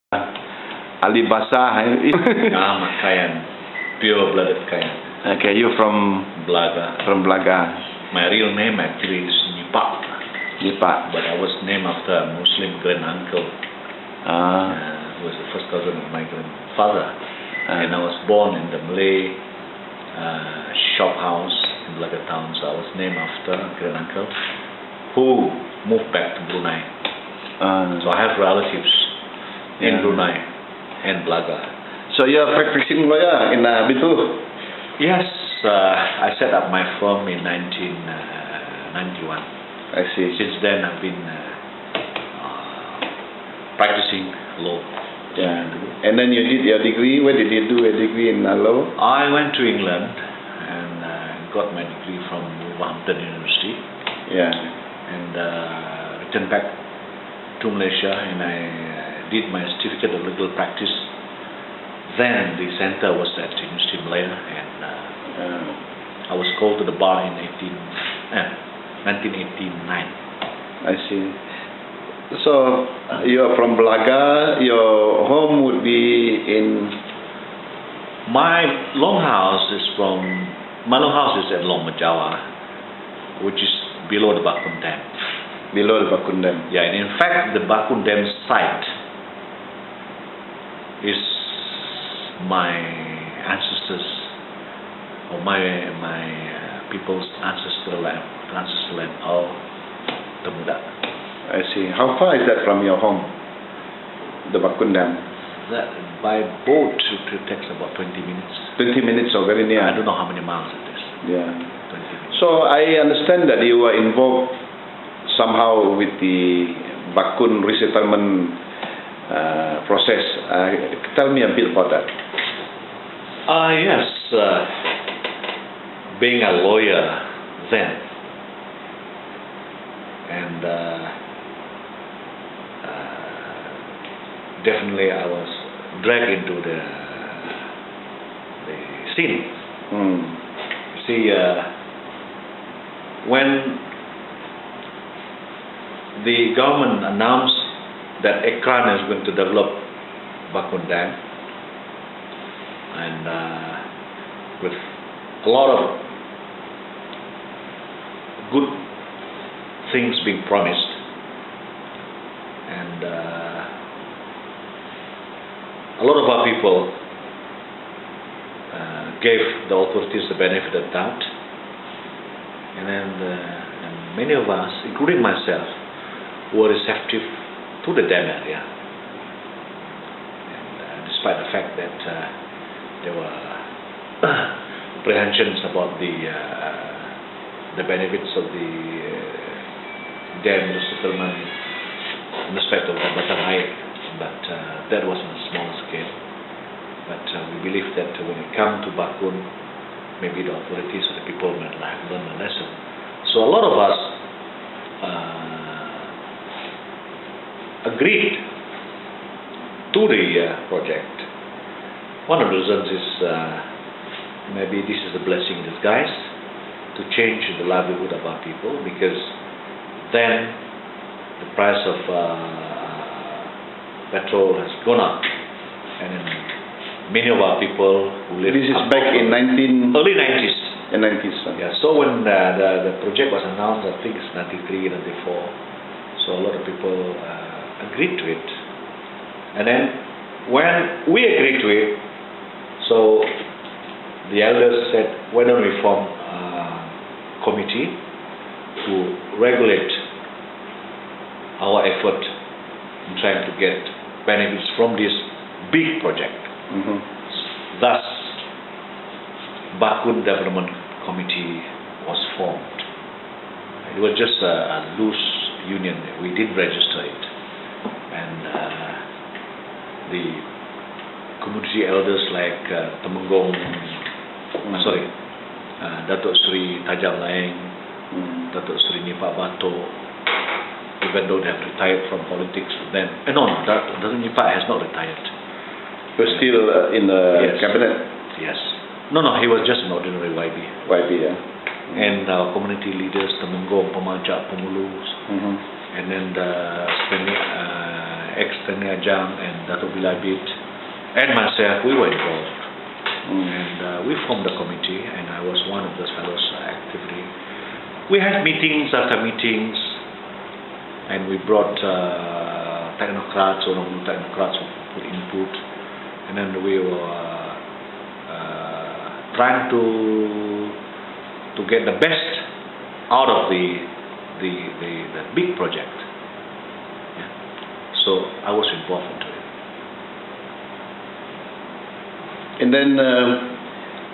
Alibasa. Kayan, pure-blooded Kayan. Okay, you're from Blaga. From Blaga. My real name actually is Nipak. Nipak. But I was named after a Muslim grand uncle. Who was the first cousin of my grandfather. And I was born in the Malay shop house in Blaga town. So I was named after a grand uncle who moved back to Brunei. So I have relatives in Brunei and Blaga. So you're a practicing lawyer in Bitu? Yes, I set up my firm in 1991. I see. Since then I've been practicing law. Yeah. And then you did your degree. Where did you do a degree in law? I went to England and got my degree from Wolverhampton University. Yeah. And returned back to Malaysia, and I did my certificate of legal practice. Then the center was at University of Malaya, and I was called to the bar in 1989. I see. So you are from Blaga. Your home would be in. My longhouse is at Long Majawa, which is below the Bakun Dam. Below the Bakun Dam. Yeah, and in fact, the Bakun Dam site is my ancestors, or my people's ancestral land, of Temuda. I see. How far is that from your home, the Bakun Dam? That, by boat, it takes about 20 minutes. 20 minutes, or very near. I don't know how many miles it is. Yeah. 20 minutes. So I understand that you were involved somehow with the Bakun resettlement process. Tell me a bit about that. Yes. Being a lawyer then, and definitely I was dragged into the scene. You see, when the government announced that Ekran is going to develop Bakun Dam, and with a lot of good things being promised, and a lot of our people gave the authorities the benefit of doubt, and then and many of us, including myself, were receptive to the dam area, and despite the fact that there were apprehensions about the benefits of the dam settlement in respect of the Batang Air, but that was on a small scale. But we believe that when it comes to Bakun, maybe the authorities or the people might have learned a lesson. So a lot of us agreed to the project. One of the reasons is maybe this is a blessing in disguise to change the livelihood of our people, because then the price of petrol has gone up, and then many of our people who live. This is back in early 90s. In 90s. Yeah. So when the project was announced, I think it's 93, 94. So a lot of people agreed to it, and then when we agreed to it, so the elders said, why don't we form a committee to regulate our effort in trying to get benefits from this big project. Thus, Bakun Development Committee was formed. It was just a loose union. We didn't register it, and the community elders like Temenggong, Datuk Sri Tajam Laeng, Datuk Sri Nipak Bato, even though they have retired from politics then. No, Datuk Nipak has not retired. You're still in the cabinet? Yes. No, he was just an ordinary YB. YB, yeah. And our community leaders, Temenggong, Pemajak, Pemulus, and then the ex-Tania Jang and Dato' Bilabit and myself, we were involved. And we formed a committee, and I was one of those fellows actively. We had meetings after meetings, and we brought technocrats or non-technocrats with input, and then we were trying to get the best out of the big project. Yeah. So I was involved into it. And then,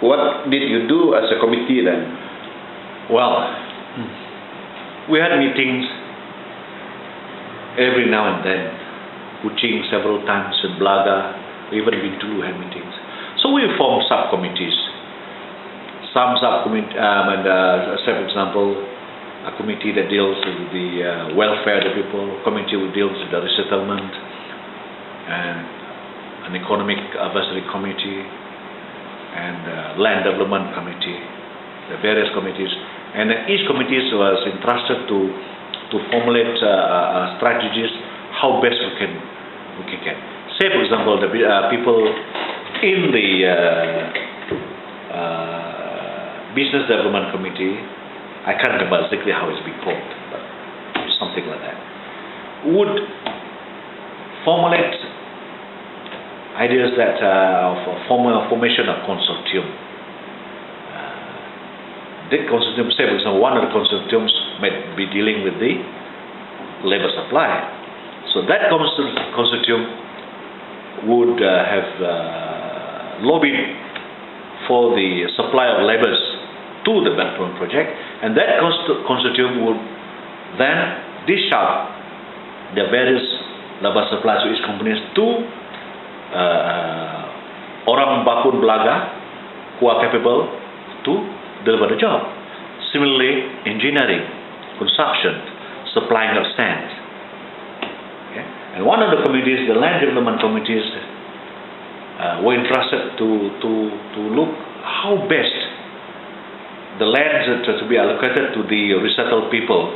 what did you do as a committee then? Well, we had meetings every now and then, Kuching several times in Blaga, even Bintu had meetings. So we formed subcommittees. Some subcommittee, say for example, a committee that deals with the welfare of the people, a committee that deals with the resettlement, and an economic advisory committee, and land development committee, the various committees. And each committee was entrusted to formulate strategies how best we can get. Say for example, the people in the business development committee, I can't remember exactly how it's been called, but something like that, would formulate ideas that of formation of consortium. That consortium, say for example, one of the consortiums might be dealing with the labor supply. So that consortium would have lobbied for the supply of labors to the Bakun project, and that consortium would then dish out the various labor supplies to each companies to orang Bakun Belaga who are capable to deliver the job. Similarly, engineering, construction, supplying of sand. Okay? And one of the committees, the land development committees, were entrusted to look how best the lands that are to be allocated to the resettled people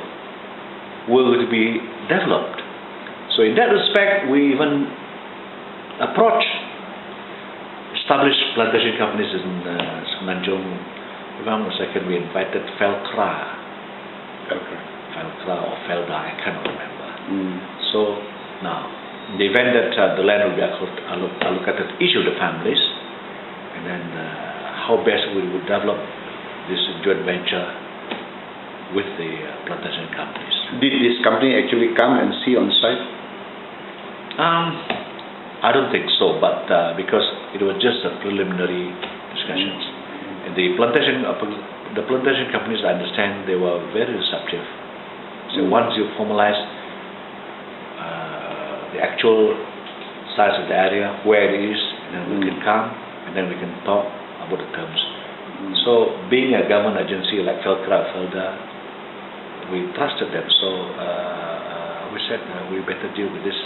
will be developed. So in that respect, we even established plantation companies in Semenanjung. If I'm not mistaken, we invited Felkra or Felda, I cannot remember. So now, in the event that the land will be allocated to each of the families, and then how best we would develop this joint venture with the plantation companies. Did this company actually come and see on site? I don't think so, but because it was just a preliminary discussions. And the plantation companies, I understand, they were very receptive. So once you formalize the actual size of the area, where it is, and then we can come, and then we can talk about the terms. So being a government agency like Felda, we trusted them. So we said we better deal with this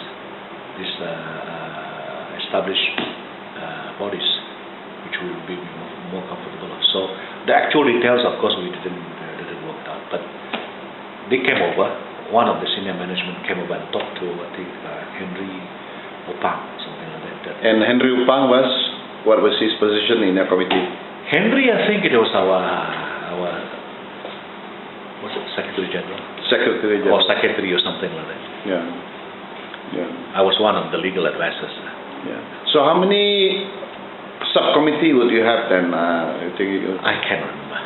established bodies, which will be more comfortable. So the actual details, of course, we didn't work out. But they came over. One of the senior management came over and talked to, I think, Henry Upang, something like that. And Henry Upang what was his position in the committee? Henry, I think it was our was it Secretary General? Secretary General. Or Secretary or something like that. Yeah. I was one of the legal advisors. Yeah. So how many subcommittee would you have then? I can't remember.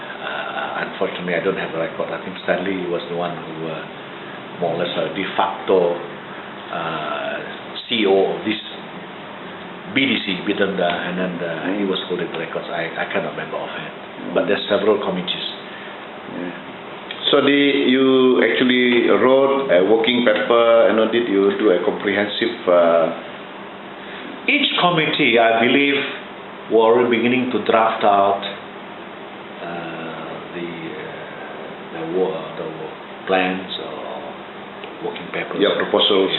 Unfortunately, I don't have a record. I think Stanley was the one who more or less a de facto CEO of this BDC, and then he was holding the records. I cannot remember offhand. But there's several committees. Yeah. So you actually wrote a working paper, and did you do a comprehensive? Each committee, I believe, were beginning to draft out the plans or working papers. Your proposals.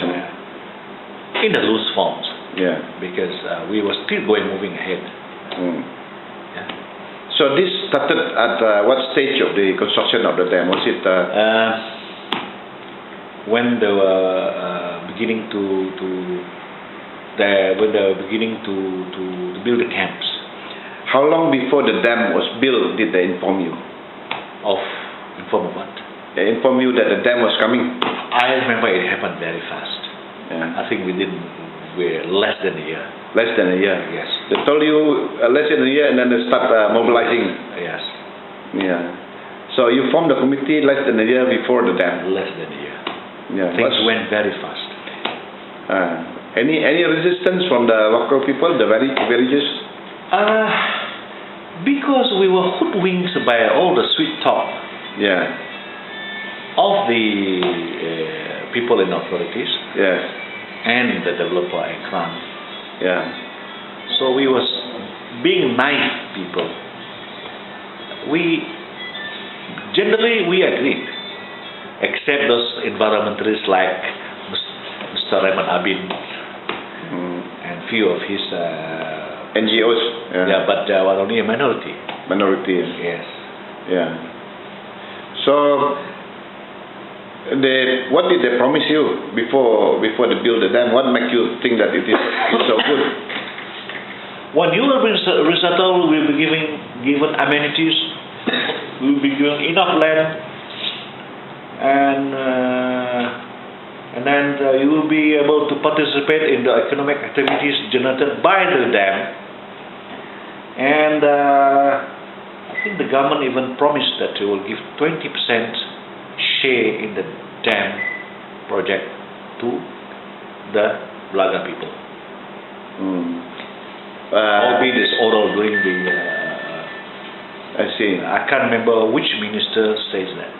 In the loose forms. Yeah. Because we were still moving ahead. Yeah. So this started at what stage of the construction of the dam? Was it when they were beginning to build the camps. How long before the dam was built did they inform you? Inform of what? They informed you that the dam was coming? I remember it happened very fast. Yeah. I think we're less than a year. Less than a year? Yes. They told you less than a year and then they start mobilizing? Yes. Yeah. So you formed the committee less than a year before the dam? Less than a year. Yeah. Things went very fast. Any resistance from the local people, the villagers? Because we were hoodwinked by all the sweet talk of the people in authorities and the developer Ekram. Yeah. So we was being naive people. Generally we agreed, except those environmentalists like Mr. Rahman Abin and few of his NGOs. But they were only a minority. Minority. Yes. Yeah. So, what did they promise you before they build the dam? What makes you think that it is so good? When you will be resettled, we will be given amenities. We will be given enough land, and then you will be able to participate in the economic activities generated by the dam. And I think the government even promised that it will give 20% share in the dam project to the Blaga people. Albeit it's oral during the I see. I can't remember which minister said that.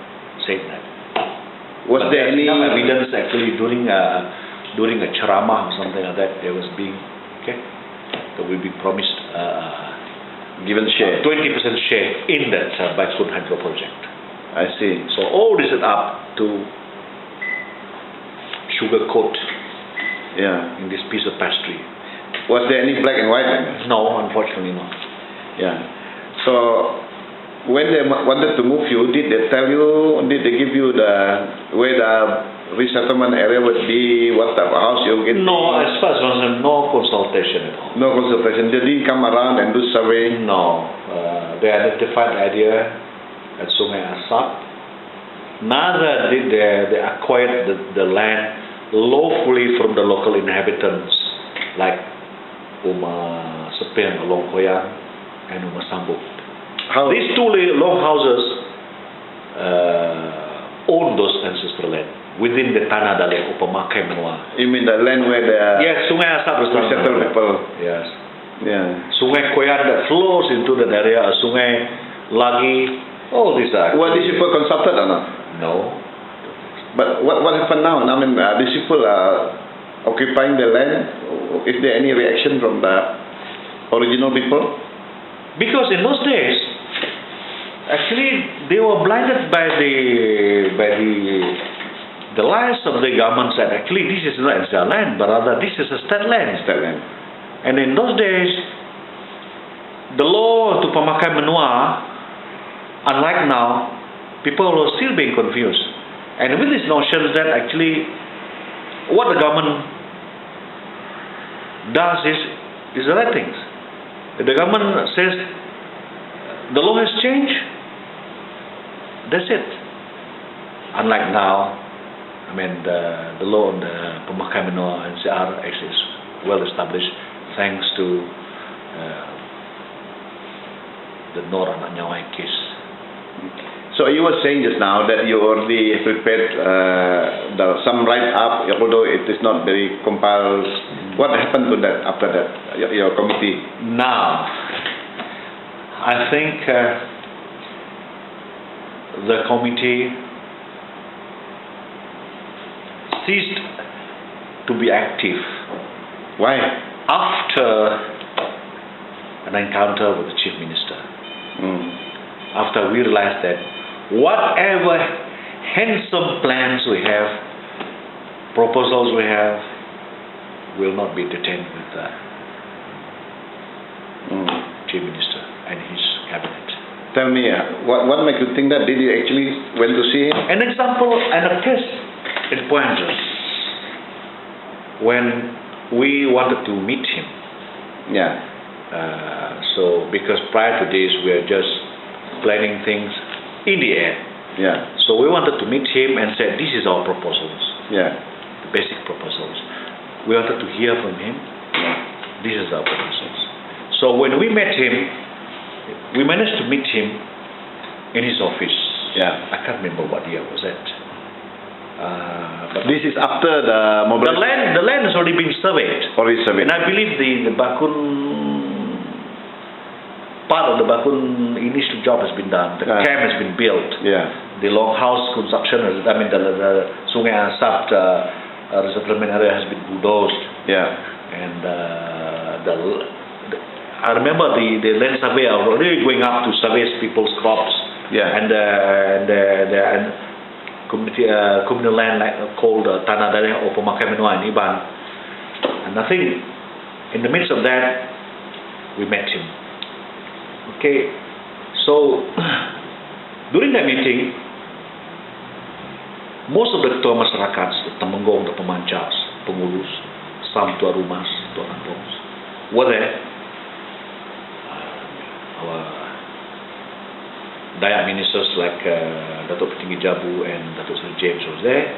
Was there any evidence actually during a ceramah or something like that? There was being that will be promised given share, 20% share in that Bakun Hydro project. I see. So all this is up to sugarcoat in this piece of pastry. Was there any black and white then? No, unfortunately not. Yeah. So when they wanted to move you, did they give you where the resettlement area would be, what type of house you'll get? No, as far as concerned, no consultation at all. No consultation. They didn't come around and do survey? No. They identified the area at Sungai Asap. Neither did they acquire the land lawfully from the local inhabitants like Uma Sepiang along Koyang and Uma Sambuk. These two long houses own those ancestral land within the Tanah Dalek Upamakai Menua. You mean the land where the yes, Sungai Asap resettled people? Yes. Yeah. Sungai Koyang that flows into that area, Sungai Lagi, all these are. Were these people consulted or not? No. But what happened now? I mean, these people are occupying the land. Is there any reaction from the original people? Because in those days, actually, they were blinded by the lies of the government that actually this is not their land, but rather this is a state land. State land. And in those days, the law to pemakai menua, unlike now, people were still being confused. And with this notion that actually what the government does is the right things. If the government says the law has changed, that's it. Unlike now, I mean the law on the pemakai menua and NCR is well established thanks to the Nor Anak Nyawai case. So you were saying just now that you already prepared some write-up, although it is not very compiled. What happened to that after that, your committee? Now, I think the committee ceased to be active. Why? After an encounter with the Chief Minister. After we realized that whatever handsome plans we have, proposals we have, will not be detained with the Chief Minister and his cabinet. Tell me, what makes you think that? Did you actually went to see him? An example and a case in Puanjas. when we wanted to meet him. Yeah. So because prior to this we are just planning things in the air. Yeah. So we wanted to meet him and said, this is our proposals, Yeah. the basic proposals. We wanted to hear from him. This is our proposals. So when we met him, we managed to meet him in his office. Yeah. I can't remember what year was that. But This is after the mobilization. the land has already been surveyed. Already surveyed. And I believe the Bakun, part of the Bakun initial job has been done. The camp has been built. Yeah. The longhouse construction, the Sungai Asap resettlement area has been bulldozed. Yeah. And I remember the land survey are really going up to survey people's crops. Yeah. And communal land called Tanah Dareh or Pemakaman Iban. And I think in the midst of that, we met him. Okay, so during that meeting, most of the ketua masyarakat, the Temenggong, the Pemancas, Pengurus, some Tua Rumas, Tua Kampongs, were there. Our Dayak ministers like Datuk Petinggi Jabu and Datuk Seri James was there.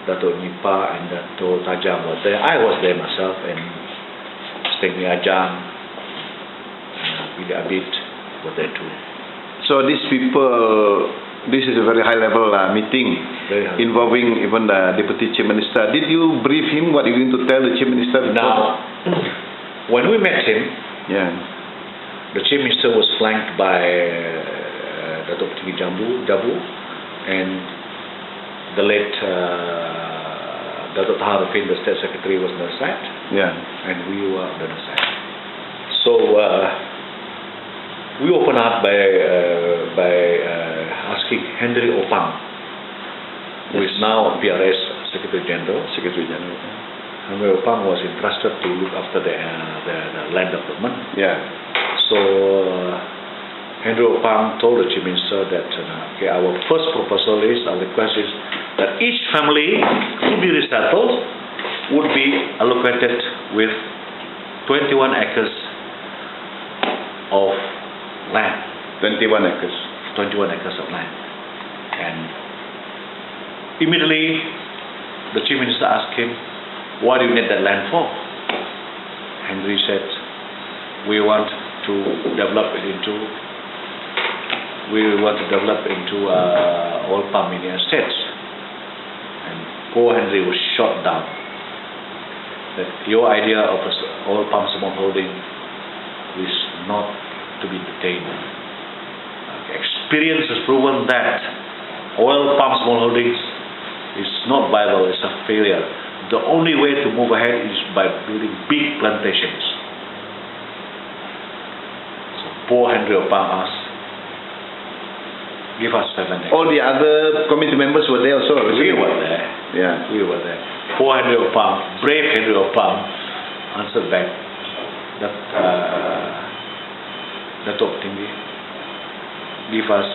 Datuk Nipa and Datuk Tajam was there. I was there myself, and Stengni Ajang, Billy Abid were there too. So these people, this is a very high level meeting Very high. involving even the Deputy Chief Minister. Did you brief him what you're going to tell the Chief Minister? Now, when we met him, Yeah. the Chief Minister was flanked by Datuk Petinggi Jabu and the late Datuk Taharufin, the State Secretary, was on the side, Yeah. and we were on the other side. So we opened up by asking Henry Opang, who is now PRS Secretary General. Secretary General. Henry Opang was entrusted to look after the land development. Yeah. So Henry Opang told the Chief Minister that okay, our first proposal is, our request is that each family to be resettled would be allocated with 21 acres of land. 21 acres. 21 acres of land. And immediately the Chief Minister asked him, what do you need that land for? Henry said, we want to develop into oil palm mini estates. And poor Henry was shot down. That your idea of oil palm smallholding is not to be entertained. Experience has proven that oil palm smallholdings is not viable, it's a failure. The only way to move ahead is by building big plantations. So poor Henry Opang asked, give us 7 acres. All the other committee members were there also. We were there. Yeah. We were there. Poor Henry Opang, brave Henry Opang, answered back that Datuk Petinggi, give us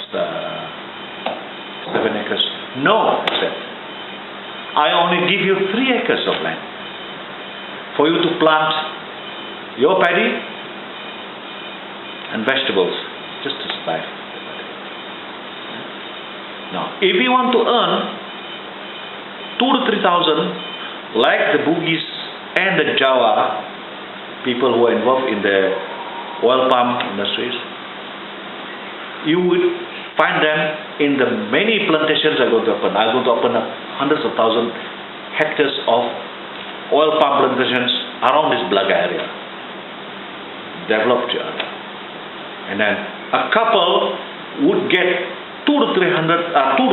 7 acres. No, I said. I only give you 3 acres of land for you to plant your paddy and vegetables just to survive. Now, if you want to earn 2,000 to 3,000, like the Bugis and the Jawa people who are involved in the oil palm industries, you would find them in the many plantations I'm going to open. I'm going to open up hundreds of thousands hectares of oil palm plantations around this Blaga area, developed area. And then a couple would get 2,000 to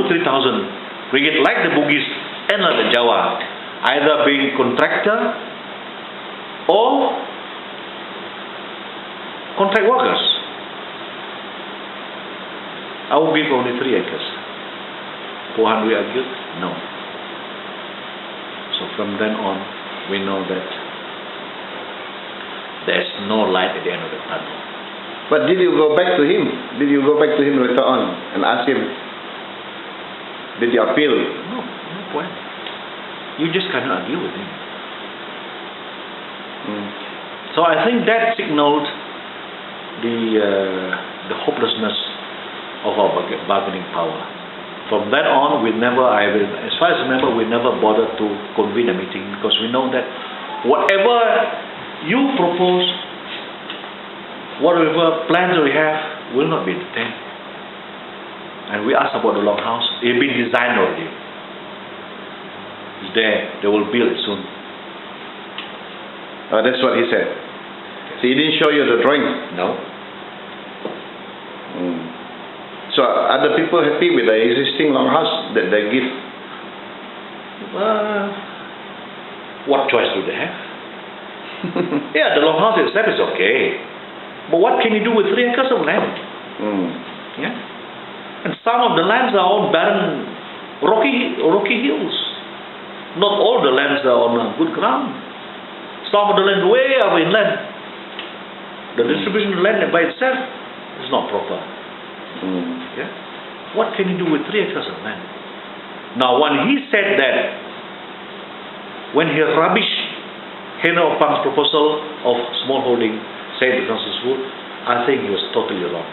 3,000 ringgit, like the Bugis and like the Jawa, either being contractor or contract workers. I will give only 3 acres. Poor Henry argued, no. So from then on, we know that there's no light at the end of the tunnel. But did you go back to him? Did you go back to him later on and ask him? Did you appeal? No point. You just cannot argue with him. So I think that signaled the hopelessness of our bargaining power. From that on, as far as I remember, we never bothered to convene a meeting, because we know that whatever you propose, whatever plans we have, will not be entertained. And we asked about the long house. It's been designed already. It's there. They will build it soon. That's what he said. So he didn't show you the drawing? No. So are the people happy with the existing long house that they give? What choice do they have? Yeah, the long house itself is okay. But what can you do with 3 acres of land? Yeah. And some of the lands are all barren, rocky hills. Not all the lands are on good ground. Some of the land way up inland. The distribution of land by itself is not proper. Yeah. What can you do with 3 acres of land? Now, when he said that, when he rubbished Numpang's proposal of small holding, said it was not successful, I think he was totally wrong.